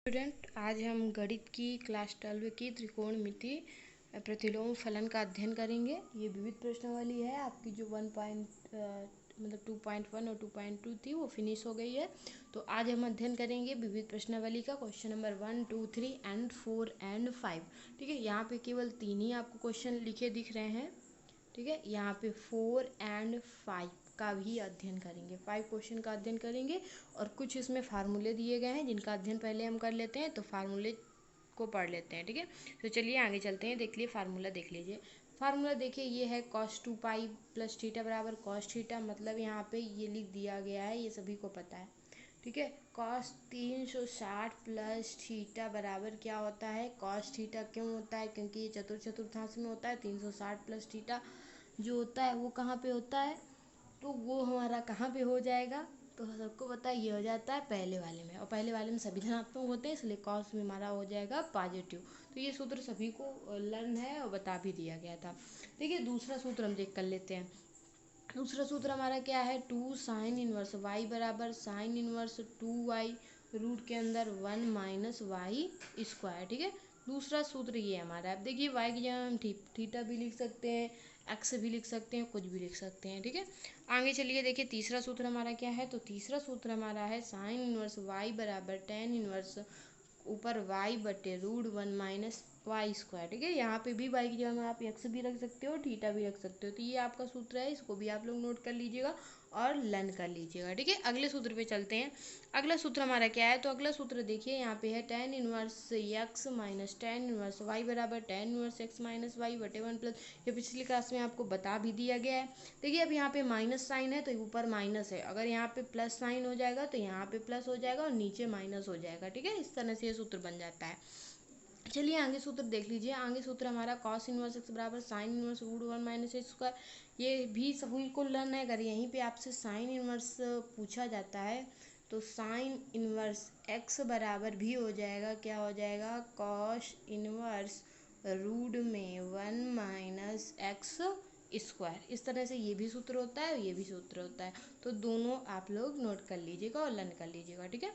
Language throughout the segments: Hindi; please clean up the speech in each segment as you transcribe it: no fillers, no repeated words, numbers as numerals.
स्टूडेंट, आज हम गणित की क्लास 12 की त्रिकोणमिति प्रतिलोम फलन का अध्ययन करेंगे। ये विविध प्रश्नावली है। आपकी जो 2.1 और 2.2 थी वो फिनिश हो गई है। तो आज हम अध्ययन करेंगे विविध प्रश्नावली का क्वेश्चन नंबर 1, 2, 3 एंड 4 एंड 5। ठीक है, यहाँ पे केवल 3 ही आपको क्वेश्चन लिखे दिख रहे हैं। ठीक है, यहाँ पे 4 एंड 5 का भी अध्ययन करेंगे, 5 क्वेश्चन का अध्ययन करेंगे और कुछ इसमें फार्मूले दिए गए हैं जिनका अध्ययन पहले हम कर लेते हैं। तो फार्मूले को पढ़ लेते हैं। ठीक है, तो चलिए आगे चलते हैं। देख लिए फार्मूला, देख लीजिए फार्मूला। देखिए ये है cos 2 पाई प्लस थीटा बराबर cos थीटा। मतलब यहाँ पे ये लिख दिया गया है, ये सभी को पता है। ठीक है, cos 360 प्लस थीटा बराबर क्या होता है, cos थीटा। क्यों होता है? क्योंकि ये चतुर्थांश में होता है। 360 प्लस थीटा जो होता है वो कहाँ पे होता है, तो वो हमारा कहाँ पे हो जाएगा, तो सबको पता है ये हो जाता है पहले वाले में, और पहले वाले में सभी धनात्मक होते हैं, इसलिए कॉस में हमारा हो जाएगा पॉजिटिव। तो ये सूत्र सभी को लर्न है और बता भी दिया गया था। देखिए दूसरा सूत्र हम देख कर लेते हैं। दूसरा सूत्र हमारा क्या है, 2 साइन इनवर्स वाई बराबर साइन इनवर्स 2y रूट के अंदर 1 माइनस वाई स्क्वायर। ठीक है, दूसरा सूत्र ये हमारा है। अब देखिए y की जगह हम थीटा भी लिख सकते हैं, एक्स भी लिख सकते हैं, कुछ भी लिख सकते हैं। ठीक है, आगे चलिए देखिए तीसरा सूत्र हमारा क्या है। तो तीसरा सूत्र हमारा है साइन इनवर्स वाई बराबर टेन इनवर्स ऊपर वाई बटे रूट 1 माइनस वाई स्क्वायर। ठीक है, यहाँ पे भी वाई की जगह में आप एक्स भी रख सकते हो, थीटा भी रख सकते हो। तो ये आपका सूत्र है, इसको भी आप लोग नोट कर लीजिएगा और लर्न कर लीजिएगा। ठीक है, अगले सूत्र पे चलते हैं। अगला सूत्र हमारा क्या है, तो अगला सूत्र देखिए यहाँ पे है tan inverse X minus tan inverse Y बराबर tan inverse X minus Y बटे 1 प्लस। ये पिछली क्लास में आपको बता भी दिया गया है। देखिए अब यहाँ पे माइनस साइन है तो ऊपर माइनस है, अगर यहाँ पे प्लस साइन हो जाएगा तो यहाँ पे प्लस हो जाएगा और नीचे माइनस हो जाएगा। ठीक है, इस तरह से ये सूत्र बन जाता है। चलिए आगे सूत्र देख लीजिए। आगे सूत्र हमारा cos इनवर्स एक्स बराबर sine inverse root 1 minus X square. ये भी सभी को लर्न है। अगर यहीं पे आपसे साइन इनवर्स पूछा जाता है तो साइन इनवर्स एक्स बराबर भी हो जाएगा, क्या हो जाएगा, cos इनवर्स रूट में 1 माइनस एक्स स्क्वायर। इस तरह से ये भी सूत्र होता है, ये भी सूत्र होता है। तो दोनों आप लोग नोट कर लीजिएगा और लर्न कर लीजिएगा। ठीक है,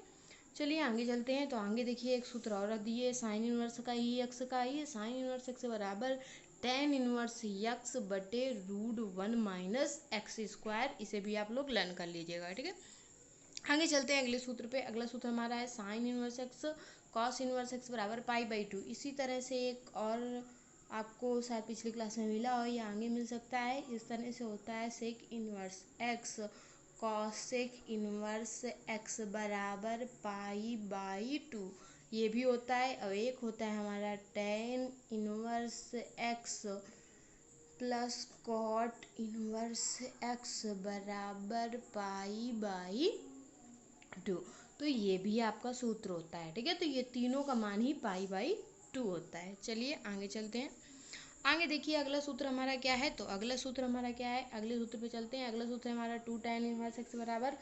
चलिए आगे चलते हैं। तो आगे देखिए एक सूत्र और दिए साइन इनवर्स का ही एक्स का ही, साइन इनवर्स एक्स बराबर टेन इनवर्स एक्स बटे रूट 1 माइनस एक्स स्क्वायर। इसे भी आप लोग लर्न कर लीजिएगा। ठीक है, आगे चलते हैं अगले सूत्र पे। अगला सूत्र हमारा है sign inverse x cos inverse X बराबर पाई बाई 2। इसी तरह से एक और आपको शायद पिछली क्लास में मिला हो या आगे मिल सकता है। इस तरह से होता है sec inverse X cosec inverse X बराबर पाई बाई 2। ये भी होता है। और एक होता है हमारा tan inverse X plus cot inverse X बराबर पाई बाई 2। तो ये भी आपका सूत्र होता है। ठीक है, तो ये तीनों का मान ही पाई बाई 2 होता है। चलिए आगे चलते हैं। आगे देखिए अगला सूत्र हमारा क्या है। तो अगला सूत्र हमारा क्या है, अगले सूत्र पे चलते हैं। अगला सूत्र हमारा 2 tan इनवर्स एक्स बराबर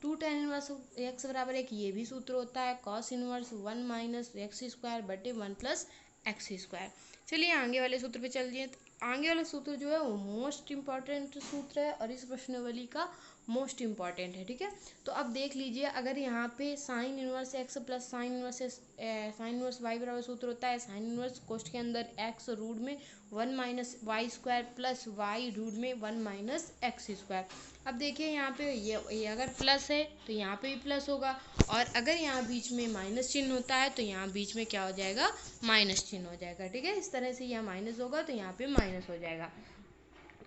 2 tan इनवर्स एक्स बराबर एक ये भी सूत्र होता है cos inverse 1 minus X square बटे 1 प्लस एक्स स्क्वायर। चलिए आगे वाले सूत्र पे चलिए। आगे वाला सूत्र जो है वो मोस्ट इंपॉर्टेंट सूत्र है और इस प्रश्नावली का मोस्ट इंपॉर्टेंट है। ठीक है, तो अब देख लीजिए, अगर यहाँ पे sine inverse X plus sine inverse Y बराबर सूत्र होता है साइन इनवर्स कोष्ठ के अंदर एक्स रूट में 1 minus Y square plus Y root में 1 माइनस एक्स स्क्वायर। अब देखिए यहाँ पे ये अगर प्लस है तो यहाँ पे भी प्लस होगा, और अगर यहाँ बीच में माइनस चिन्ह होता है तो यहाँ बीच में क्या हो जाएगा, माइनस चिन्ह हो जाएगा। ठीक है, इस तरह से यहाँ माइनस होगा तो यहाँ पे माइनस हो जाएगा।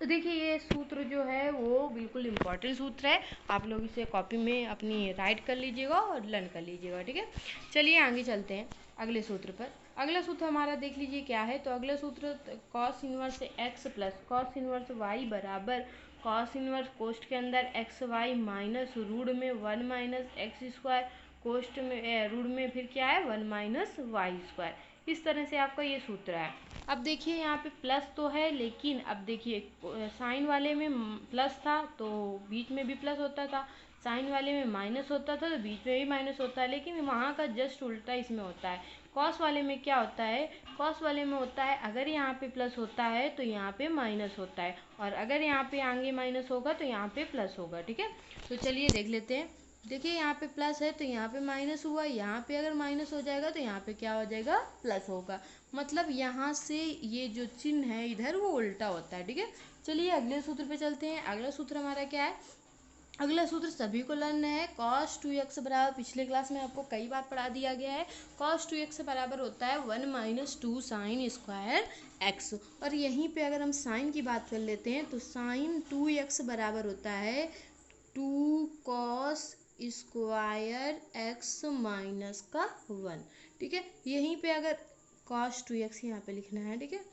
तो देखिए ये सूत्र जो है वो बिल्कुल इम्पॉर्टेंट सूत्र है। आप लोग इसे कॉपी में अपनी राइट कर लीजिएगा और लर्न कर लीजिएगा। ठीक है, चलिए आगे चलते हैं अगले सूत्र पर। अगला सूत्र हमारा देख लीजिए क्या है। तो अगला सूत्र cos inverse X plus cos inverse Y बराबर कॉस इनवर्स कोष्ठ के अंदर एक्स वाई माइनस रूट में 1 माइनस एक्स स्क्वायर कोष्ठ में रूट में फिर क्या है 1 माइनस वाई स्क्वायर। इस तरह से आपका ये सूत्र है। अब देखिए यहाँ पे प्लस तो है, लेकिन अब देखिए साइन वाले में प्लस था तो बीच में भी प्लस होता था, साइन वाले में माइनस होता था तो बीच में भी माइनस होता है, लेकिन वहाँ का जस्ट उल्टा इसमें होता है। कॉस वाले में क्या होता है, कॉस वाले में होता है अगर यहाँ पे प्लस होता है तो यहाँ पे माइनस होता है, और अगर यहाँ पे आगे माइनस होगा तो यहाँ पे प्लस होगा। ठीक है, तो चलिए देख लेते हैं। देखिए यहाँ पे प्लस है तो यहाँ पे माइनस हुआ, यहाँ पे अगर माइनस हो जाएगा तो यहाँ पे क्या हो जाएगा, प्लस होगा। मतलब यहाँ से ये जो चिन्ह है इधर वो उल्टा होता है, ठीक है। चलिए अगले सूत्र पे चलते हैं। अगला सूत्र हमारा क्या है, अगला सूत्र सभी को लर्न है। cos 2x बराबर, पिछले क्लास में आपको कई बार पढ़ा दिया गया है, cos 2x बराबर होता है 1 - 2 sin स्क्वायर x। और यहीं पे अगर हम साइन की बात कर लेते हैं तो sin 2x बराबर होता है 2 cos स्क्वायर x माइनस का 1, ठीक है। यहीं पे अगर cos 2x यहाँ पे लिखना है, ठीक है।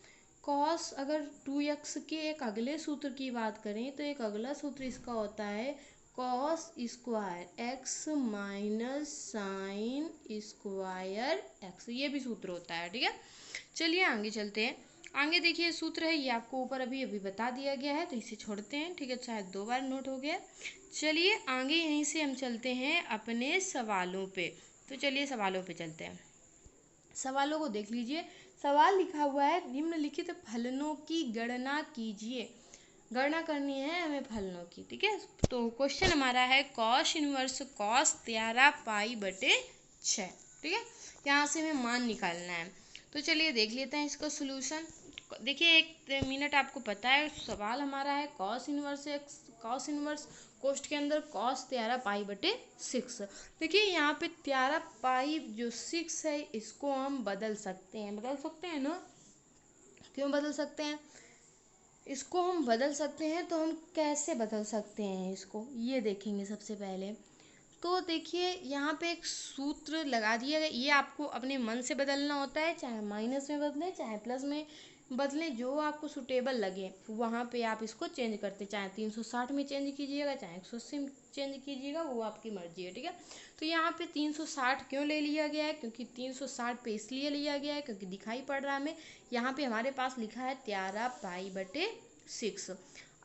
cos अगर 2x के एक अगले सूत्र की बात करें तो एक अगला सूत्र इसका होता है cos square x minus sine square x, ये भी सूत्र होता है, ठीक है। चलिए आगे चलते हैं। आगे देखिए सूत्र है, ये आपको ऊपर अभी बता दिया गया है तो इसे छोड़ते हैं, ठीक है। शायद 2 बार नोट हो गया। चलिए आगे यहीं से हम चलते हैं अपने सवालों पे। तो चलिए सवालों पे चलते हैं। सवालों को देख लीजिए। सवाल लिखा हुआ है निम्नलिखित फलनों की गणना कीजिए। गणना करनी है हमें फलनों की, ठीक है। तो क्वेश्चन हमारा है cos इनवर्स cos 13 पाई बटे 6, ठीक है। यहाँ से हमें मान निकालना है। तो चलिए देख लेते हैं इसका सोल्यूशन। देखिए 1 मिनट, आपको पता है सवाल हमारा है cos इनवर्स कोष्ट के अंदर cos 13 पाई बटे 6। देखिए यहाँ पे 13 पाई जो 6 है इसको हम बदल सकते हैं ना। क्यों बदल सकते हैं इसको, हम बदल सकते हैं तो हम कैसे बदल सकते हैं इसको, ये देखेंगे सबसे पहले। तो देखिए यहाँ पे एक सूत्र लगा दिया गया, ये आपको अपने मन से बदलना होता है, चाहे माइनस में बदलें चाहे प्लस में बदलें, जो आपको सुटेबल लगे वहाँ पे आप इसको चेंज करते, चाहे 360 में चेंज कीजिएगा चाहे 180 में चेंज कीजिएगा, वो आपकी मर्जी है, ठीक है। तो यहाँ पे 360 क्यों ले लिया गया है, क्योंकि 360 पे इसलिए लिया गया है क्योंकि दिखाई पड़ रहा है हमें, यहाँ पे हमारे पास लिखा है 13 पाई बटे 6।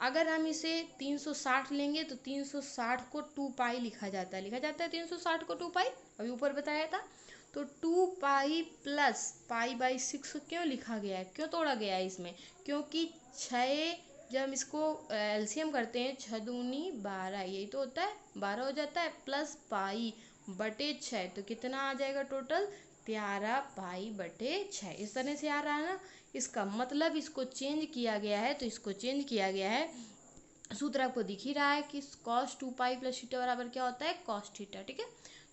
अगर हम इसे 360 लेंगे तो 360 को 2 पाई लिखा जाता है 360 को 2 पाई, अभी ऊपर बताया था। तो 2 पाई प्लस पाई बाई 6 क्यों लिखा गया है, क्यों तोड़ा गया है इसमें, क्योंकि 6 जब हम इसको एलसीएम करते हैं 6 दूनी 12, यही तो होता है 12 हो जाता है, प्लस पाई बटे 6 तो कितना आ जाएगा टोटल 13 पाई बटे 6। इस तरह से आ रहा है ना। इसका मतलब इसको चेंज किया गया है, तो इसको चेंज किया गया है। सूत्र आपको दिख ही रहा है कि cos 2 पाई प्लस थीटा बराबर क्या होता है cos थीटा, ठीक है।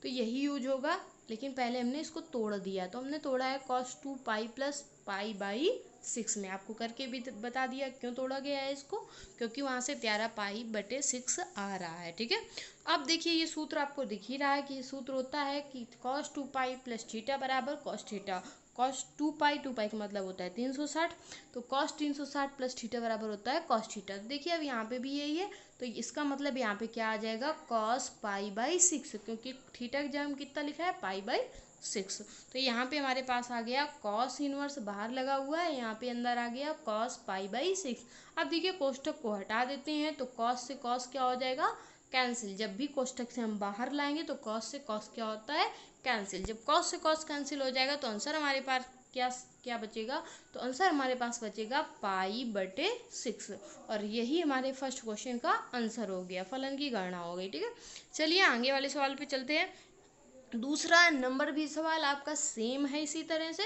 तो यही यूज होगा, लेकिन पहले हमने इसको तोड़ दिया, तो हमने तोड़ा है cos 2 pi plus pi by 6 में। आपको करके भी बता दिया क्यों तोड़ा गया है इसको, क्योंकि वहाँ से 13 पाई बटे 6 आ रहा है, ठीक है। अब देखिए ये सूत्र आपको दिख ही रहा है कि ये सूत्र होता है कि cos 2 पाई प्लस थीटा बराबर cos थीटा। cos 2 पाई का मतलब होता है 360, तो cos 360 प्लस थीटा बराबर होता है cos थीटा। देखिए अब यहाँ पे भी यही है, तो इसका मतलब यहाँ पे क्या आ जाएगा cos पाई बाई 6, क्योंकि थीटा की जगह कितना लिखा है पाई बाई 6। तो यहाँ पे हमारे पास आ गया cos इनवर्स बाहर लगा हुआ है, यहाँ पे अंदर आ गया cos पाई बाई 6। अब देखिए कोष्टक को हटा देते हैं तो cos से cos क्या हो जाएगा कैंसिल। जब भी कोष्टक से हम बाहर लाएंगे तो cos से cos क्या होता है कैंसिल। जब cos से cos कैंसिल हो जाएगा तो आंसर हमारे पास क्या क्या बचेगा, तो आंसर हमारे पास बचेगा पाई बटे 6। और यही हमारे फर्स्ट क्वेश्चन का आंसर हो गया, फलन की गणना हो गई, ठीक है। चलिए आगे वाले सवाल पे चलते हैं। दूसरा नंबर भी सवाल आपका सेम है, इसी तरह से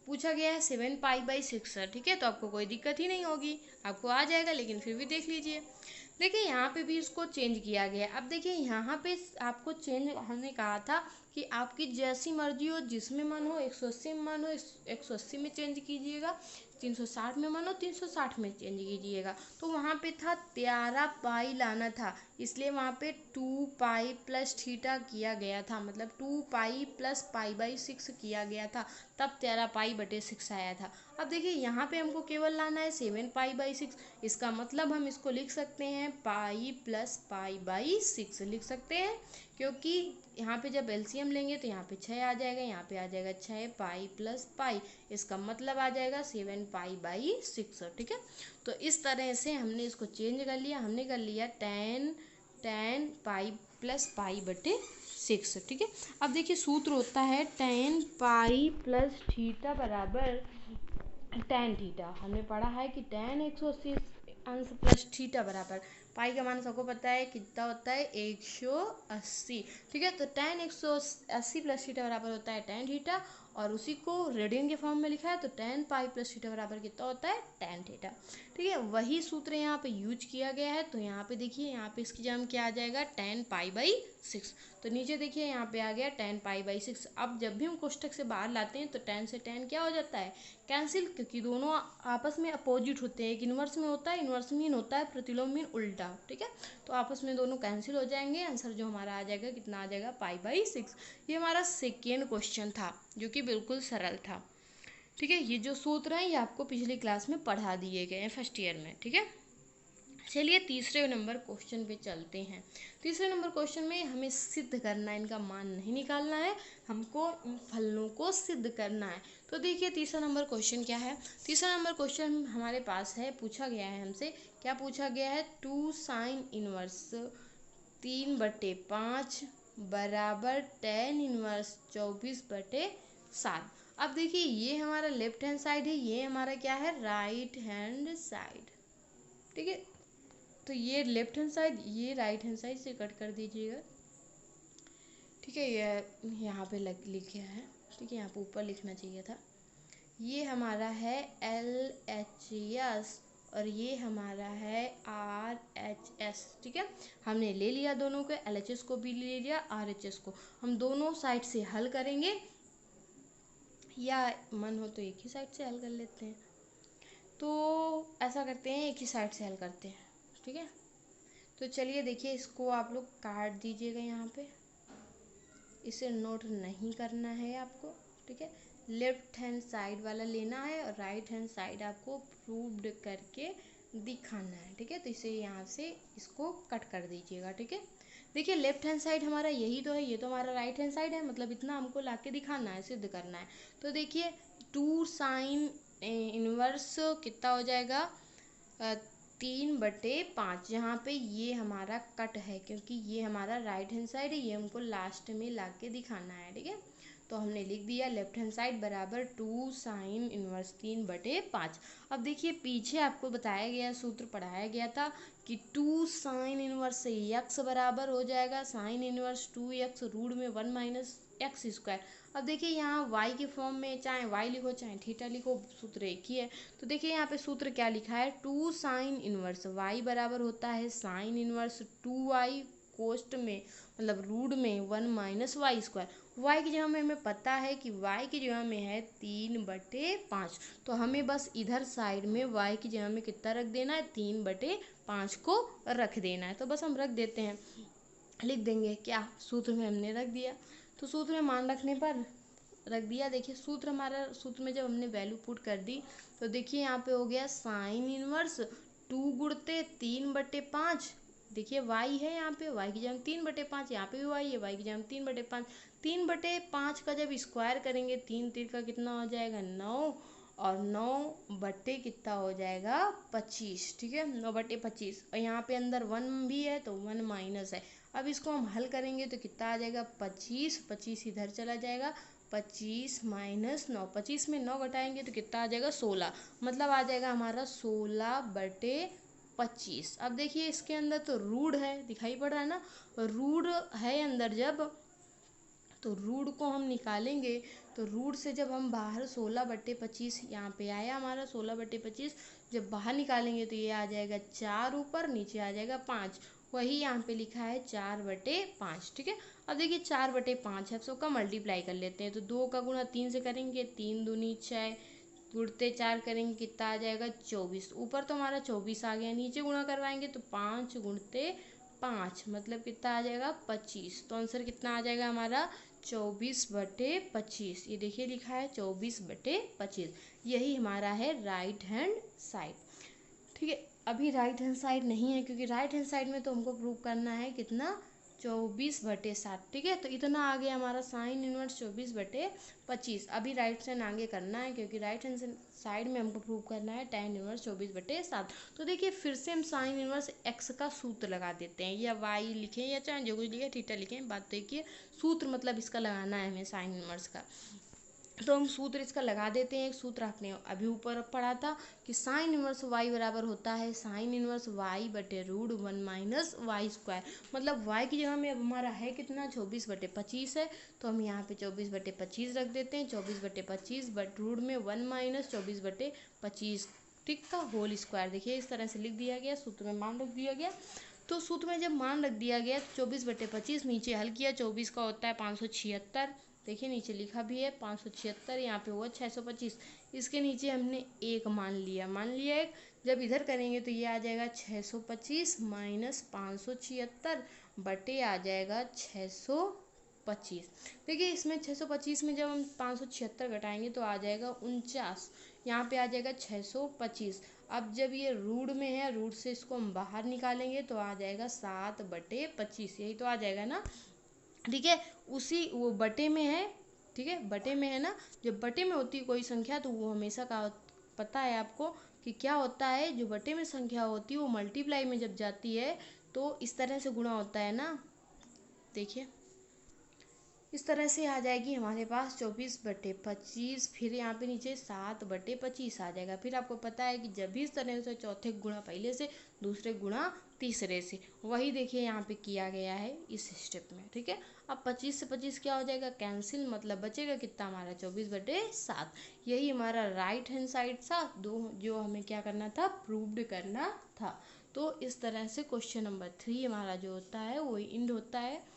पूछा गया है 7 पाई बाई 6, ठीक है। तो आपको कोई दिक्कत ही नहीं होगी, आपको आ जाएगा, लेकिन फिर भी देख लीजिए। देखिए यहाँ पे भी इसको चेंज किया गया। अब देखिए यहाँ पे आपको चेंज हमने कहा था कि आपकी जैसी मर्जी हो, जिसमें मन हो 180 में मन हो 180 में चेंज कीजिएगा, 360 में मन हो 360 में चेंज कीजिएगा। तो वहाँ पे था 13 पाई लाना था, इसलिए वहाँ पे 2 पाई प्लस थीटा किया गया था, मतलब 2 पाई प्लस पाई बाई 6 किया गया था, तब 13 पाई बटे 6 आया था। अब देखिए यहाँ पे हमको केवल लाना है 7 पाई बाई 6, इसका मतलब हम इसको लिख सकते हैं पाई प्लस पाई बाई 6 लिख सकते हैं, क्योंकि यहाँ पे जब एलसीएम लेंगे तो यहाँ पे 6 आ जाएगा, यहाँ पे आ जाएगा 6 पाई प्लस पाई, इसका मतलब आ जाएगा 7 पाई बाई 6, ठीक है। तो इस तरह से हमने इसको चेंज कर लिया, हमने कर लिया 10 पाई प्लस पाई बटे 6, ठीक है। अब देखिए सूत्र होता है 10 पाई प्लस थीटा बराबर tan थीटा। हमने पढ़ा है कि tan 180 अंश प्लस थीटा बराबर पाई का मान सबको पता है कितना होता है 180, ठीक है। तो tan 180 प्लस थीटा बराबर होता है tan थीटा, और उसी को रेडियन के फॉर्म में लिखा है तो tan पाई प्लस थीटा बराबर कितना होता है tan थीटा, ठीक है। वही सूत्र यहाँ पे यूज किया गया है। तो यहाँ पे देखिए, यहाँ पे इसकी जगह क्या आ जाएगा tan पाई बाई 6। तो नीचे देखिए यहाँ पे आ गया tan पाई बाई 6। अब जब भी हम कोष्टक से बाहर लाते हैं तो tan से tan क्या हो जाता है कैंसिल, क्योंकि दोनों आपस में अपोजिट होते हैं। एक इन्वर्स में होता है, इन्वर्स मीन होता है प्रतिलोम मीन उल्टा, ठीक है। तो आपस में दोनों कैंसिल हो जाएंगे। आंसर जो हमारा आ जाएगा कितना आ जाएगा पाई बाई 6। ये हमारा सेकेंड क्वेश्चन था जो कि बिल्कुल सरल था, ठीक है। ये जो सूत्र हैं ये आपको पिछली क्लास में पढ़ा दिए गए हैं फर्स्ट ईयर में, ठीक है। चलिए तीसरे नंबर क्वेश्चन पे चलते हैं। तीसरे नंबर क्वेश्चन में हमें सिद्ध करना है, इनका मान नहीं निकालना है, हमको इन फलनों को सिद्ध करना है। तो देखिए तीसरा नंबर क्वेश्चन क्या है। तीसरा नंबर क्वेश्चन हमारे पास है, पूछा गया है हमसे, क्या पूछा गया है, 2 साइन इनवर्स 3/5 बराबर tan इनवर्स 24/7। अब देखिए ये हमारा लेफ्ट हैंड साइड है, ये हमारा क्या है राइट हैंड साइड, ठीक है। तो ये लेफ्ट हैंड साइड, ये राइट हैंड साइड से कट कर दीजिएगा, ठीक है। ये यहाँ पे लिखा है, ठीक है, यहाँ पे ऊपर लिखना चाहिए था। ये हमारा है LHS और ये हमारा है RHS, ठीक है। हमने ले लिया दोनों को, LHS को भी ले लिया, RHS को। हम दोनों साइड से हल करेंगे, या मन हो तो एक ही साइड से हल कर लेते हैं। तो ऐसा करते हैं, एक ही साइड से हल करते हैं, ठीक है। तो चलिए देखिए, इसको आप लोग काट दीजिएगा यहाँ पे, इसे नोट नहीं करना है आपको, ठीक है। लेफ्ट हैंड साइड वाला लेना है और राइट हैंड साइड आपको प्रूव्ड करके दिखाना है, ठीक है। तो इसे यहाँ से इसको कट कर दीजिएगा, ठीक है। देखिए लेफ्ट हैंड साइड हमारा यही तो है, ये तो हमारा राइट हैंड साइड है, मतलब इतना हमको लाके दिखाना है, सिद्ध करना है। तो देखिए 2 साइन इनवर्स कितना हो जाएगा 3/5, जहाँ पे ये हमारा कट है, क्योंकि ये हमारा राइट हैंड साइड है, ये हमको लास्ट में लाके दिखाना है, ठीक है। तो हमने लिख दिया लेफ्ट हैंड साइड बराबर 2 साइन इनवर्स 3/5। अब देखिए पीछे आपको बताया गया, सूत्र पढ़ाया गया था कि 2 साइन इनवर्स से x बराबर हो जाएगा साइन इनवर्स 2x रूट में 1 माइनस एक्स स्क्वायर। अब देखिए यहाँ y के फॉर्म में चाहे y लिखो चाहे थीटा लिखो, सूत्र एक ही है। तो देखिए यहाँ पे सूत्र क्या लिखा है, 2 साइन इनवर्स y बराबर होता है साइन इनवर्स 2y कोष्ट में मतलब रूट में 1 माइनस वाई स्क्वायर। y की जगह में हमें पता है कि y की जगह में है 3/5, तो हमें बस इधर साइड में y की जगह में कितना रख देना है 3/5 को रख देना है। तो बस हम रख देते हैं, लिख देंगे क्या, सूत्र में हमने रख दिया। तो सूत्र में मान रखने पर रख दिया। देखिए सूत्र हमारा, सूत्र में जब हमने वैल्यू पुट कर दी तो देखिए यहाँ पे हो गया साइन इनवर्स 2 गुणते 3/5। देखिए y है यहाँ पे, y की जगह 3/5, यहाँ पे भी y है, y की जगह 3/5। 3/5 का जब स्क्वायर करेंगे 3 3 का कितना हो जाएगा 9, और 9 बट्टे कितना हो जाएगा 25, ठीक है। 9/25, और यहाँ पे अंदर 1 भी है तो 1 माइनस है। अब इसको हम हल करेंगे तो कितना आ जाएगा 25, 25 इधर चला जाएगा, 25 माइनस 9, 25 में 9 घटाएंगे तो कितना आ जाएगा 16, मतलब आ जाएगा हमारा 16/25। अब देखिए इसके अंदर तो रूट है, दिखाई पड़ रहा है ना, रूट है अंदर, जब तो रूट को हम निकालेंगे तो रूट से जब हम बाहर 16/25 यहाँ पे आया हमारा 16/25, जब बाहर निकालेंगे तो ये आ जाएगा 4 ऊपर, नीचे आ जाएगा 5, वही यहाँ पे लिखा है 4/5, ठीक है। अब देखिए 4/5 है, सबका मल्टीप्लाई कर लेते हैं। तो 2 का गुणा 3 से करेंगे, 3 दूनी 6, गुणते 4 करेंगे कितना आ जाएगा 24, ऊपर तो हमारा 24 आ गया, नीचे गुणा करवाएंगे तो 5 गुणते 5 मतलब कितना आ जाएगा 25। तो आंसर कितना आ जाएगा हमारा 24/25। ये देखिए लिखा है 24/25, यही हमारा है राइट हैंड साइड, ठीक है। अभी राइट हैंड साइड नहीं है, क्योंकि राइट हैंड साइड में तो हमको प्रूव करना है कितना 24/7, ठीक है। तो इतना आ गया हमारा साइन इनवर्स 24/25। अभी राइट हैंड आगे करना है, क्योंकि राइट हैंड साइड में हमको प्रूव करना है tan इनवर्स 24/7। तो देखिए फिर से हम साइन इनवर्स x का सूत्र लगा देते हैं, या y लिखें या चाहे जो कुछ लिखे थीटा लिखें, बात देखिए सूत्र मतलब इसका लगाना है हमें साइन इनवर्स का। तो हम सूत्र इसका लगा देते हैं। एक सूत्र आपने अभी ऊपर पढ़ा था कि साइन इनवर्स वाई बराबर होता है साइन इनवर्स वाई बटे रूट 1 माइनस वाई स्क्वायर। मतलब वाई की जगह में अब हमारा है कितना, 24/25 है, तो हम यहाँ पे 24/25 रख देते हैं। 24/25 बट रूट में 1 माइनस 24/25 ठीक का होल स्क्वायर। देखिए इस तरह से लिख दिया गया, सूत्र में मान रख दिया गया। तो सूत्र में जब मान रख दिया गया तो 24/25 नीचे हल किया, 24 का होता है 576। देखिए नीचे लिखा भी है 576, यहाँ पे हुआ 625। इसके नीचे हमने एक मान लिया एक। जब इधर करेंगे तो ये आ जाएगा 625 माइनस 576 बटे आ जाएगा 625। देखिए इसमें 625 में जब हम 576 घटाएंगे तो आ जाएगा 49, यहाँ पे आ जाएगा 625। अब जब ये रूट में है, रूट से इसको हम बाहर निकालेंगे तो आ जाएगा 7/25, यही तो आ जाएगा ना। ठीक है, उसी वो बटे में है, ठीक है बटे में है ना। जब बटे में होती है कोई संख्या तो वो हमेशा का पता है आपको कि क्या होता है, जो बटे में संख्या होती है वो मल्टीप्लाई में जब जाती है तो इस तरह से गुणा होता है ना। देखिए इस तरह से आ जाएगी हमारे पास 24/25, फिर यहाँ पे नीचे 7/25 आ जाएगा। फिर आपको पता है कि जब भी इस तरह से चौथे गुणा पहले से, दूसरे गुणा तीसरे से, वही देखिए यहाँ पे किया गया है इस स्टेप में। ठीक है, अब 25 से 25 क्या हो जाएगा, कैंसिल, मतलब बचेगा कितना हमारा 24/7। यही हमारा राइट हैंड साइड था, जो हमें क्या करना था, प्रूव्ड करना था। तो इस तरह से क्वेश्चन नंबर 3 हमारा जो होता है वो इंड होता है।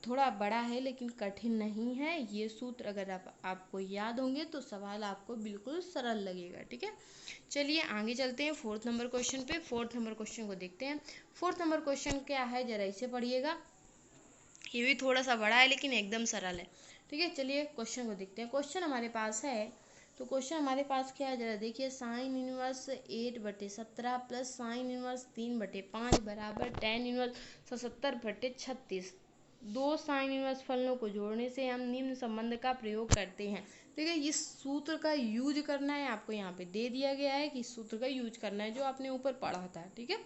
थोड़ा बड़ा है लेकिन कठिन नहीं है। ये सूत्र अगर आपको याद होंगे तो सवाल आपको बिल्कुल सरल लगेगा। ठीक है, चलिए आगे चलते हैं 4th नंबर क्वेश्चन पे। 4th नंबर क्वेश्चन को देखते हैं। 4th नंबर क्वेश्चन क्या है, जरा इसे पढ़िएगा। ये भी थोड़ा सा बड़ा है लेकिन एकदम सरल है। ठीक है, चलिए क्वेश्चन को देखते हैं। क्वेश्चन हमारे पास है, तो क्वेश्चन हमारे पास क्या है जरा देखिए, sine inverse 8/17 plus sine inverse 3/5 बराबर टेन इनवर्स 77/36। दो साइन इनवर्स फलनों को जोड़ने से हम निम्न संबंध का प्रयोग करते हैं। देखिए इस सूत्र का यूज करना है, आपको यहाँ पे दे दिया गया है कि इस सूत्र का यूज करना है जो आपने ऊपर पढ़ा था। ठीक है,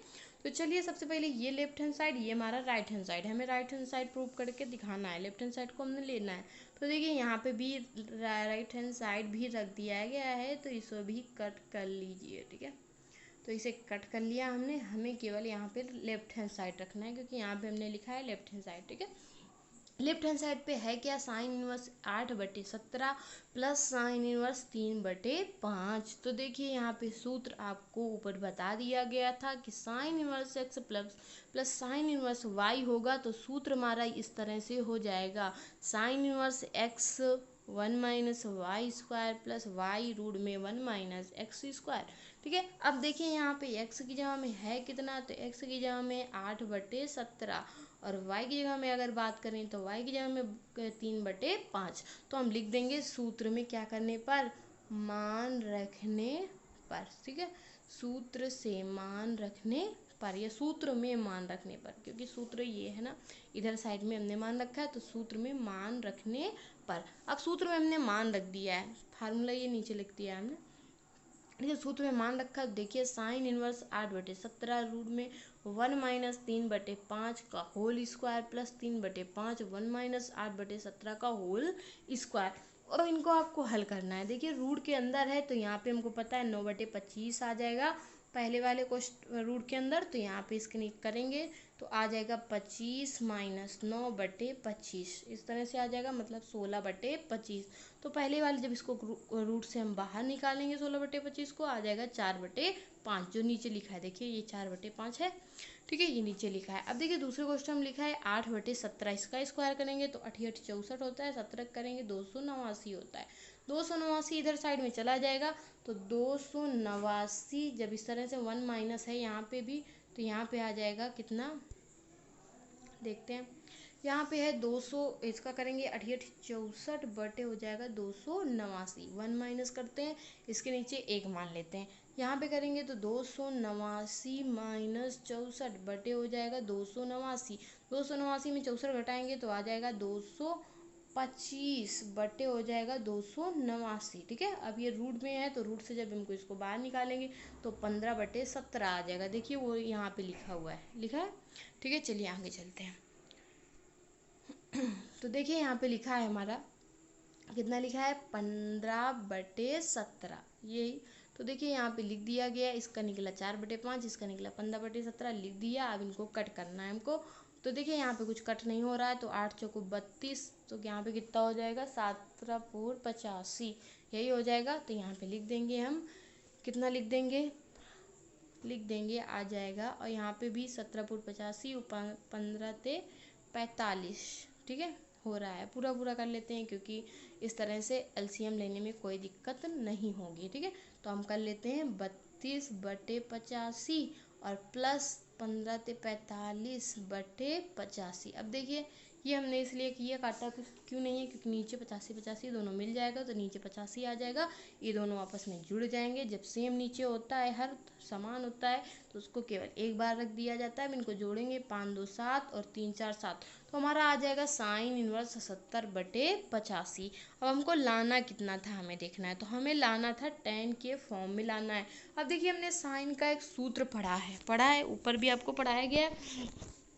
तो चलिए सबसे पहले ये लेफ्ट हैंड साइड, ये हमारा राइट हैंड साइड, हमें राइट हैंड साइड प्रूव करके दिखाना है, लेफ्ट हैंड साइड को हमने लेना है। तो देखिए यहाँ पे भी राइट हैंड साइड भी रख दिया गया है, तो इसको भी कट कर लीजिए। ठीक है, तो इसे कट कर लिया हमने, हमें केवल यहाँ पे लेफ्ट हैंड साइड रखना है क्योंकि यहाँ पे हमने लिखा है लेफ्ट हैंड साइड। ठीक है, लेफ्ट हैंड साइड पे है क्या, sine inverse 8/17 plus sine inverse 3/5। तो देखिए यहाँ पे सूत्र आपको ऊपर बता दिया गया था कि sine inverse X plus sine inverse Y होगा, तो सूत्र हमारा इस तरह से हो जाएगा, sine inverse X 1 minus Y square plus Y root में 1 माइनस एक्स स्क्वायर। ठीक है, अब देखिए यहाँ पे x की जगह में है कितना, तो x की जगह में 8/17 और y की जगह में अगर बात करें तो y की जगह में 3/5। तो हम लिख देंगे सूत्र में क्या करने पर, मान रखने पर। ठीक है, सूत्र से मान रखने पर या सूत्र में मान रखने पर, क्योंकि सूत्र ये है ना, इधर साइड में हमने मान रखा है तो सूत्र में मान रखने पर। अब सूत्र में हमने मान रख दिया है, फार्मूला ये नीचे लिख दिया है हमने। ठीक है, सूत्र में मान रखा, देखिए साइन इनवर्स 8/17 रूट में 1 माइनस 3/5 का होल स्क्वायर प्लस 3/5 1 माइनस 8/17 का होल स्क्वायर। और इनको आपको हल करना है। देखिए रूट के अंदर है तो यहाँ पे हमको पता है 9/25 आ जाएगा पहले वाले क्वेश्चन रूट के अंदर, तो यहाँ पे इसके करेंगे तो आ जाएगा 25 माइनस 9/25, इस तरह से आ जाएगा, मतलब 16/25। तो पहले वाले जब इसको रूट से हम बाहर निकालेंगे 16/25 को, आ जाएगा 4/5 जो नीचे लिखा है। देखिए ये 4/5 है। ठीक है, ये नीचे लिखा है। अब देखिए दूसरे क्वेश्चन में लिखा है 8/17, इसका स्क्वायर करेंगे तो 8 8 64 होता है, 17 करेंगे 289 होता है। 289 इधर साइड में चला जाएगा, तो 289 जब इस तरह से 1 माइनस है यहाँ पे भी, तो यहाँ पे आ जाएगा कितना, देखते हैं, यहाँ पे है 200, इसका करेंगे 8 8 64 बटे हो जाएगा 289, 1 माइनस करते हैं, इसके नीचे एक मान लेते हैं, यहाँ पे करेंगे तो 289 माइनस 64 बटे हो जाएगा 289। 289 में 64 घटाएंगे तो आ जाएगा 225 बटे हो जाएगा 289। ठीक है, अब ये रूट में है तो रूट से जब हमको इसको बाहर निकालेंगे तो 15/17 आ जाएगा। देखिए वो यहाँ पे लिखा हुआ है, लिखा है। ठीक है, चलिए आगे चलते हैं। तो देखिए यहाँ पे लिखा है हमारा कितना लिखा है 15/17, यही। तो देखिए यहाँ पे लिख दिया गया, इसका निकला 4/5, इसका निकला 15/17 लिख दिया। अब इनको कट करना है हमको। तो देखिए यहाँ पे कुछ कट नहीं हो रहा है, तो 8 चौको 32, तो यहाँ पे कितना हो जाएगा 7×4=85, यही हो जाएगा। तो यहाँ पे लिख देंगे हम, कितना लिख देंगे, आ जाएगा। और यहाँ पे भी 17×85 15×45, ठीक है, हो रहा है। पूरा पूरा कर लेते हैं, क्योंकि इस तरह से एलसीएम लेने में कोई दिक्कत नहीं होगी, ठीक है। तो हम कर लेते हैं 32/85 और प्लस 15×45/85। अब देखिए ये हमने इसलिए किया, काटा कुछ क्यों नहीं है, क्योंकि नीचे 85 दोनों मिल जाएगा, तो नीचे 85 आ जाएगा। ये दोनों आपस में जुड़ जाएंगे। जब सेम नीचे होता है, हर समान होता है, तो उसको केवल एक बार रख दिया जाता है। अब इनको जोड़ेंगे, 5 2 7 और 3 4 7, तो हमारा आ जाएगा साइन इनवर्स 70/85। अब हमको लाना कितना था, हमें देखना है, तो हमें लाना था tan के फॉर्म में लाना है। अब देखिए हमने साइन का एक सूत्र पढ़ा है, ऊपर भी आपको पढ़ाया गया है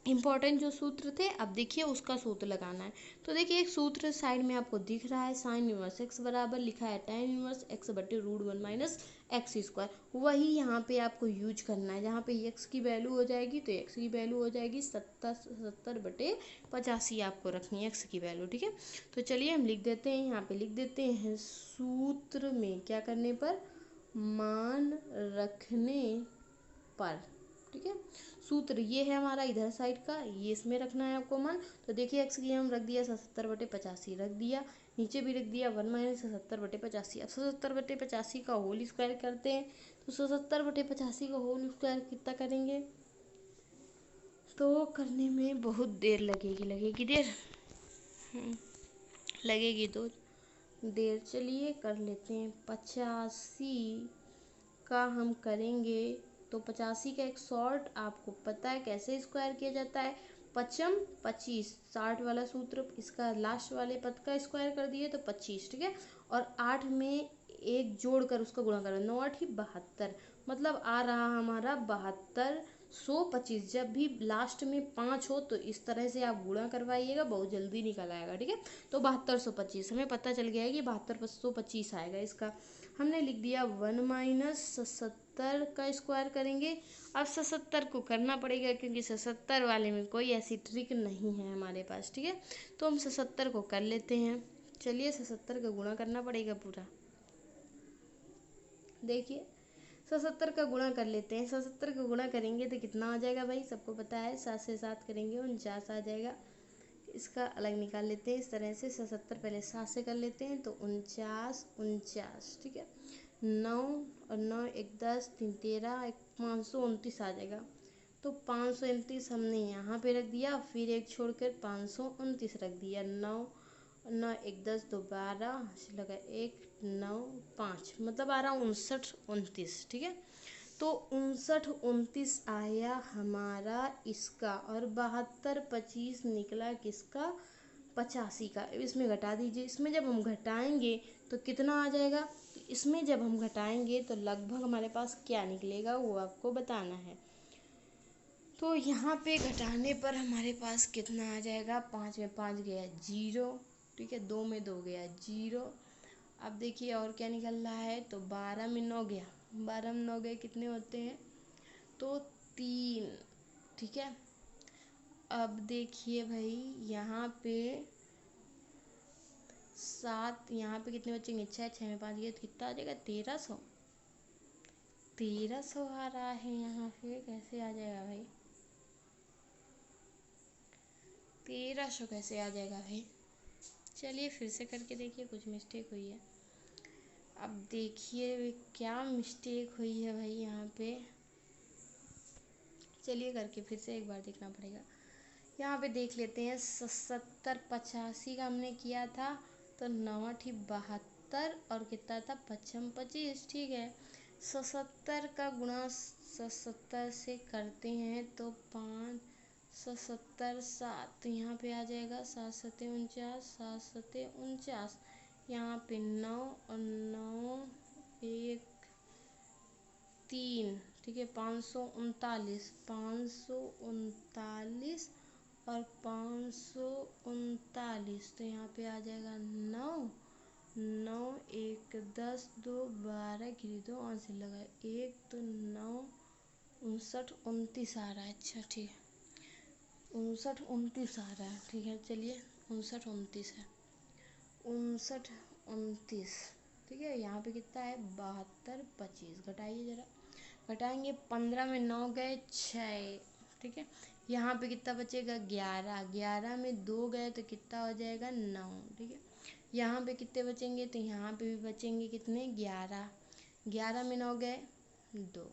इम्पॉर्टेंट जो सूत्र थे। अब देखिए उसका सूत्र लगाना है। तो देखिए एक सूत्र साइड में आपको दिख रहा है, साइन इनवर्स एक्स बराबर लिखा है tan इनवर्स x/√1 - x²। वही यहाँ पे आपको यूज करना है। जहाँ पे x की वैल्यू हो जाएगी, तो x की वैल्यू हो जाएगी 70/85 आपको रखनी है x की वैल्यू, ठीक है। तो चलिए हम लिख देते हैं, यहाँ पे लिख देते हैं सूत्र में क्या करने पर, मान रखने पर, ठीक है। सूत्र ये है हमारा इधर साइड का, ये इसमें रखना है आपको मान। तो देखिए एक्स की हम रख दिया 70/85 रख दिया, नीचे भी रख दिया 1 - 70/85। अब 70/85 का होल स्क्वायर करते हैं, तो 70/85 का होल स्क्वायर कितना करेंगे, तो करने में बहुत देर लगेगी लगेगी तो देर। चलिए कर लेते हैं, 85 का हम करेंगे, तो 85 का एक शॉर्ट आपको पता है कैसे स्क्वायर किया जाता है, 5×25 60 वाला सूत्र, इसका लास्ट वाले पद का स्क्वायर कर दिए तो 25, ठीक है। और 8 में एक जोड़ कर उसका गुणा करो, 9 8 72, मतलब आ रहा हमारा 7225। जब भी लास्ट में 5 हो तो इस तरह से आप गुणा करवाइएगा, बहुत जल्दी निकल आएगा, ठीक है। तो 7225 हमें पता चल गया है कि 7225 आएगा इसका। हमने लिख दिया 1 - 70 का स्क्वायर करेंगे। अब 70 को करना पड़ेगा, क्योंकि 70 वाले में कोई ऐसी ट्रिक नहीं है हमारे पास, ठीक है। तो हम 70 को कर लेते हैं। चलिए 70 का गुणा करना पड़ेगा पूरा। देखिए 70 का गुणा कर लेते हैं। 70 का गुणा करेंगे तो कितना आ जाएगा भाई, सबको पता है, 7 से 7 करेंगे 49 आ जाएगा। इसका अलग निकाल लेते हैं इस तरह से, 70 पहले 7 से कर लेते हैं, तो 49, ठीक है। 9 और 9 1 10 3 13 1 529 आ जाएगा। तो 529 हमने यहाँ पे रख दिया, फिर एक छोड़कर 529 रख दिया। 9 9 1 10 2 12 लगा 1 9 5, मतलब आ रहा 59 29, ठीक है। तो 59 29 आया हमारा इसका, और 72 25 निकला किसका, 85 का। इसमें घटा दीजिए, इसमें जब हम घटाएंगे तो कितना आ जाएगा, तो इसमें जब हम घटाएंगे तो लगभग हमारे पास क्या निकलेगा वो आपको बताना है। तो यहाँ पे घटाने पर हमारे पास कितना आ जाएगा, 5 में 5 गया 0, ठीक है, 2 में 2 गया 0। अब देखिए और क्या निकल रहा है, तो 12 में 9 गया, 12 में 9 गए कितने होते हैं, तो 3, ठीक है। अब देखिए भाई यहाँ पे 7, यहाँ पे कितने बचेंगे, 6 6 में 5 गए तो कितना आ जाएगा, 1300 आ रहा है यहाँ पे। कैसे आ जाएगा भाई, 1300 कैसे आ जाएगा भाई। चलिए फिर से करके देखिए, कुछ मिस्टेक हुई है। अब देखिए क्या मिस्टेक हुई है भाई यहाँ पे, चलिए करके फिर से एक बार देखना पड़ेगा। यहाँ पे देख लेते हैं, 70 85 का हमने किया था, तो 9 8 72 और कितना था 55 25, ठीक है। 70 का गुणा 70 से करते हैं तो 5 70 7, तो यहाँ पे आ जाएगा 7 7 49, 7 7 49, यहाँ पे 9 और 9 1 3, ठीक है, 539 और 539, तो यहाँ पे आ जाएगा 9 9 1 10 2 12 गिरी 2 और से लगा 1 तो 9 59 29 आ रहा है। अच्छा ठीक है, 59 29 आ रहा है। ठीक है चलिए 59 29 है, 59 29। ठीक है यहाँ पे कितना है 72 25। घटाइए ज़रा, घटाएंगे 15 में 9 गए 6। ठीक है यहाँ पे कितना बचेगा 11, 11 में 2 गए तो कितना हो जाएगा 9। ठीक है यहाँ पे कितने बचेंगे तो यहाँ पे भी बचेंगे कितने 11, 11 में 9 गए 2।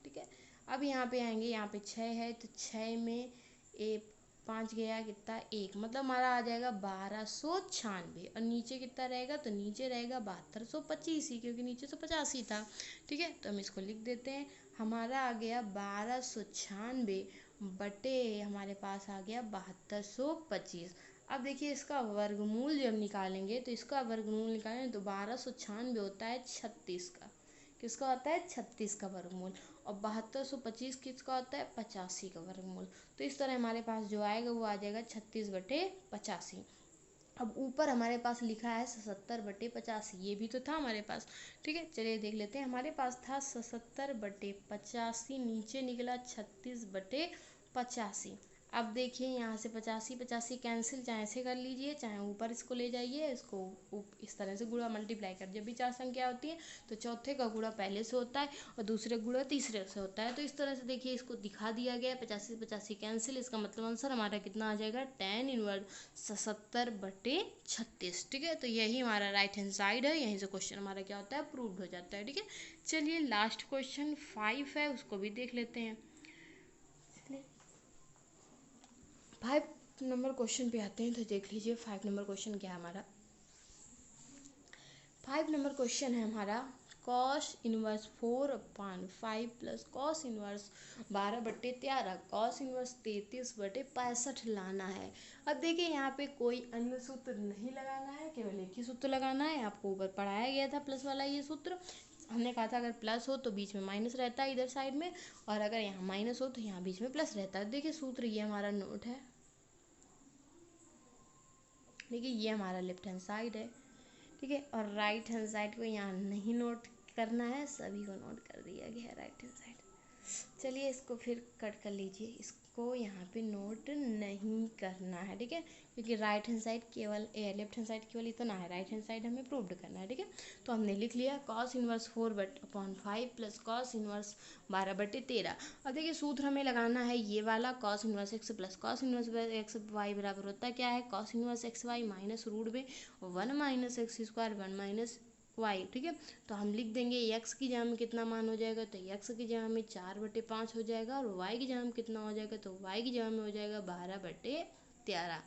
ठीक है अब यहाँ पे आएंगे, यहाँ पे 6 है तो 6 में 5 गया कितना 1, मतलब हमारा आ जाएगा 1296। और नीचे कितना रहेगा तो नीचे रहेगा 7225 ही, क्योंकि नीचे तो 85 था। ठीक है तो हम इसको लिख देते हैं, हमारा आ गया 1296 बटे हमारे पास आ गया 7225। अब देखिए इसका वर्गमूल जब निकालेंगे तो इसका वर्गमूल निकालेंगे तो 1296 होता है 36 का, किसका होता है 36 का वर्गमूल। और 7225 किसका होता है 85 का वर्गमूल। तो इस तरह हमारे पास जो आएगा वो आ जाएगा 36 बटे 85। अब ऊपर हमारे पास लिखा है 77 बटे 85, ये भी तो था हमारे पास। ठीक है चलिए देख लेते हैं, हमारे पास था 77 बटे 85, नीचे निकला 36 बटे 85। अब देखिए यहाँ से 85 85 कैंसिल, चाहे ऐसे कर लीजिए चाहे ऊपर इसको ले जाइए, इसको इस तरह से गुणा मल्टीप्लाई कर, जब भी चार संख्या होती है तो चौथे का गुणा पहले से होता है और दूसरे गुणा तीसरे से होता है। तो इस तरह से देखिए इसको दिखा दिया गया है, 85 85 कैंसिल, इसका मतलब आंसर हमारा कितना आ जाएगा tan इनवर्स 77 बटे 36। ठीक है तो यही हमारा राइट हैंड साइड है, यहीं से क्वेश्चन हमारा क्या होता है प्रूव्ड हो जाता है। ठीक है चलिए लास्ट क्वेश्चन 5 है, उसको भी देख लेते हैं। 5 नंबर क्वेश्चन पे आते हैं तो देख लीजिए 5 नंबर क्वेश्चन क्या है हमारा। 5 नंबर क्वेश्चन है हमारा cos inverse 4/5 plus cos inverse 12/13 cos inverse 33/65 लाना है। अब देखिए यहाँ पे कोई अन्य सूत्र नहीं लगाना है, केवल एक ही सूत्र लगाना है। आपको ऊपर पढ़ाया गया था प्लस वाला ये सूत्र, हमने कहा था अगर प्लस हो तो बीच में माइनस रहता है इधर साइड में, और अगर यहाँ माइनस हो तो यहाँ बीच में प्लस रहता है। देखिए सूत्र ये हमारा नोट है, देखिए ये हमारा लेफ्ट हैंड साइड है। ठीक है और राइट हैंड साइड को यहाँ नहीं नोट करना है, सभी को नोट कर दिया गया है राइट हैंड साइड। चलिए इसको फिर कट कर लीजिए, इसको यहाँ पे नोट नहीं करना है। ठीक है क्योंकि राइट हैंड साइड केवल लेफ्ट हैंड साइड केवल इतना है, राइट हैंड साइड हमें प्रूव्ड करना है। ठीक है तो हमने लिख लिया cos inverse 4/5 plus cos inverse 12/13। अब देखिए सूत्र हमें लगाना है ये वाला, cos inverse X plus cos inverse X Y बराबर होता क्या है cos inverse X Y minus root में 1 minus X square 1 minus Y. ठीक है तो हम लिख देंगे एक्स की जगह में कितना मान हो जाएगा तो एक्स की जगह में 4/5 हो जाएगा, और वाई की जगह में कितना हो जाएगा तो वाई की जगह में हो जाएगा 12/13।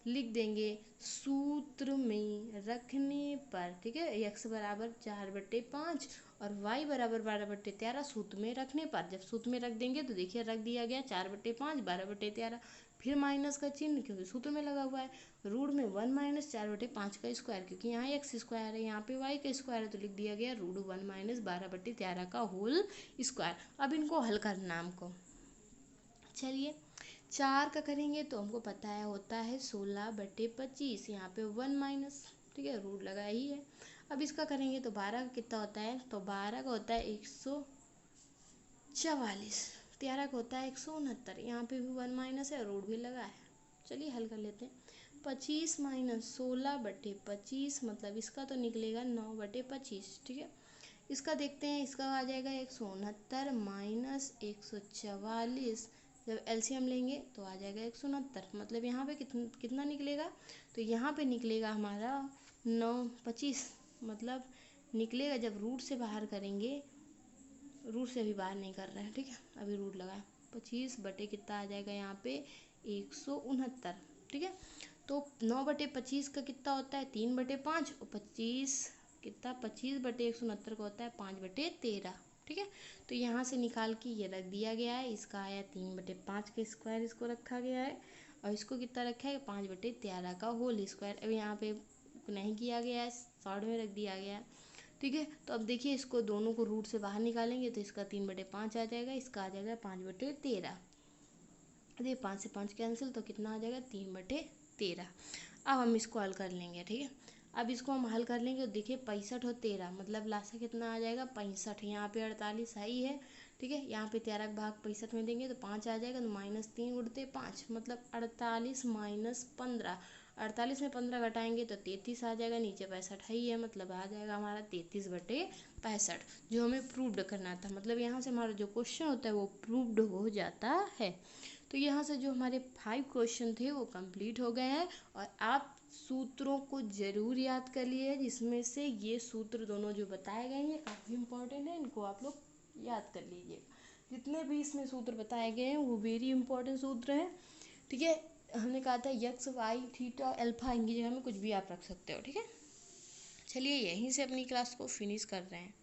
लिख देंगे सूत्र में रखने पर। ठीक है एक्स बराबर 4/5 और वाई बराबर 12/13 सूत्र में रखने पर। जब सूत्र में रख देंगे तो देखिए रख दिया गया 4/5 12/13, फिर माइनस का चिन्ह क्योंकि सूत्र में लगा हुआ है, रूट में 1 माइनस 4/5 का स्क्वायर, क्योंकि यहाँ एक्स स्क्वायर है यहाँ पे वाई का स्क्वायर है तो लिख दिया गया रूट 1 माइनस 12/13 का होल स्क्वायर। अब इनको हल करना हमको, चलिए 4 का करेंगे तो हमको पता है होता है 16/25, यहाँ पे 1 माइनस, ठीक है रूट लगा ही है। अब इसका करेंगे तो 12 का कितना होता है तो 12 का होता है 144, 13 का होता है 169, यहाँ पे भी 1 माइनस है रूट भी लगा है। चलिए हल कर लेते हैं, 25 माइनस 16/25 मतलब इसका तो निकलेगा 9/25। ठीक है इसका देखते हैं, इसका आ जाएगा 169 माइनस 144, जब एलसीएम लेंगे तो आ जाएगा 169, मतलब यहाँ पे कितना निकलेगा तो यहाँ पे निकलेगा हमारा 9/25, मतलब निकलेगा जब रूट से बाहर करेंगे, रूट से अभी बाहर नहीं कर रहे हैं। ठीक है अभी रूट लगाए 25 बटे कितना आ जाएगा यहाँ पे 169। ठीक है तो 9/25 का कितना होता है 3/5 और 25 कितना 25/169 का होता है 5/13। ठीक है तो यहाँ से निकाल के ये रख दिया गया है, इसका आया 3/5 का स्क्वायर इसको रखा गया है, और इसको कितना रखा है 5/13 का होल स्क्वायर। अब यहाँ पे नहीं किया गया है, शॉर्ट में रख दिया गया है। ठीक है तो अब देखिए इसको दोनों को रूट से बाहर निकालेंगे तो इसका 3/5 आ जाएगा, इसका आ जाएगा 5/13। देखिए 5 से 5 कैंसिल तो कितना आ जाएगा 3/13। अब हम इसको हल कर लेंगे। ठीक है अब इसको हम हल कर लेंगे तो देखिए 65 और 13 मतलब लासा कितना आ जाएगा 65। यहाँ पे 48 आई है, ठीक है। यहाँ पे 13 का भाग 65 में देंगे तो 5 आ जाएगा, तो -3 उड़ते 5 मतलब 48 माइनस 15। 48 में 15 घटाएंगे तो 33 आ जाएगा, नीचे 65 ही है मतलब आ जाएगा हमारा 33/65, जो हमें प्रूव्ड करना था। मतलब यहाँ से हमारा जो क्वेश्चन होता है वो प्रूव्ड हो जाता है। तो यहाँ से जो हमारे 5 क्वेश्चन थे वो कंप्लीट हो गए हैं, और आप सूत्रों को ज़रूर याद कर लिए, जिसमें से ये सूत्र दोनों जो बताए गए हैं काफ़ी इंपॉर्टेंट है, इनको आप लोग याद कर लीजिए। जितने भी इसमें सूत्र बताए गए हैं वो वेरी इंपॉर्टेंट सूत्र हैं, ठीक है। हमने कहा था यक्स वाई थीटा अल्फा, इनकी जगह में कुछ भी आप रख सकते हो, ठीक है। चलिए यहीं से अपनी क्लास को फिनिश कर रहे हैं।